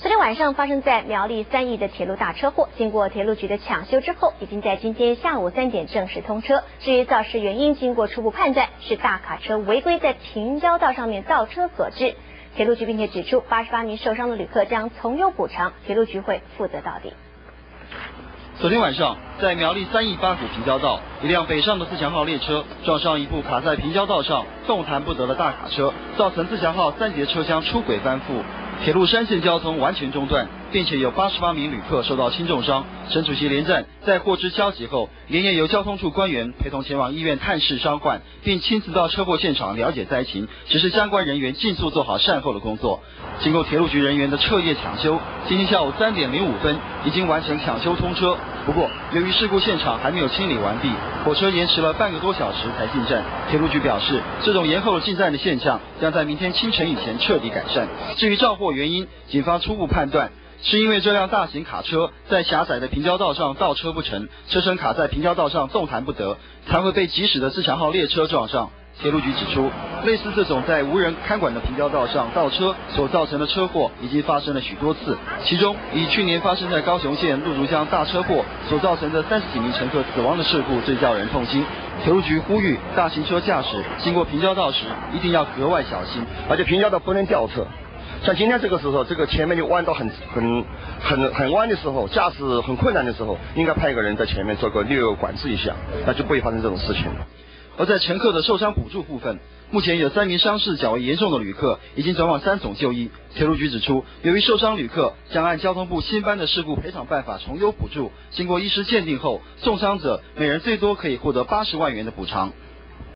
昨天晚上发生在苗栗3义的铁路大车祸，经过铁路局的抢修之后，已经在今天下午3点正式通车。至于肇事原因，经过初步判断是大卡车违规在平交道上面倒车所致。铁路局并且指出，88名受伤的旅客将从优补偿，铁路局会负责到底。昨天晚上，在苗栗3义八股平交道，一辆北上的自强号列车撞上一部卡在平交道上动弹不得的大卡车，造成自强号3节车厢出轨翻覆。铁路山线交通完全中断，并且有88名旅客受到轻重伤。省主席连战在获知消息后，连夜由交通处官员陪同前往医院探视伤患，并亲自到车祸现场了解灾情，指示相关人员尽速做好善后的工作。经过铁路局人员的彻夜抢修，今天下午3点05分已经完成抢修通车。不过，由于事故现场还没有清理完毕，火车延迟了半个多小时才进站。铁路局表示，这种延后进站的现象将在明天清晨以前彻底改善。至于肇祸原因，警方初步判断是因为这辆大型卡车在狭窄的平交道上倒车不成，车身卡在平交道上动弹不得，才会被疾驶的自强号列车撞上。铁路局指出，类似这种在无人看管的平交道上倒车所造成的车祸已经发生了许多次，其中以去年发生在高雄县鹿竹乡大车祸所造成的30几名乘客死亡的事故最叫人痛心。铁路局呼吁大型车驾驶经过平交道时一定要格外小心，而且平交道不能吊车。像今天这个时候，这个前面就弯道很弯的时候，驾驶很困难的时候，应该派一个人在前面做个略有管制一下，那就不会发生这种事情了。而在乘客的受伤补助部分，目前有3名伤势较为严重的旅客已经转往3总就医。铁路局指出，由于受伤旅客将按交通部新颁的事故赔偿办法从优补助，经过医师鉴定后，重伤者每人最多可以获得80万元的补偿。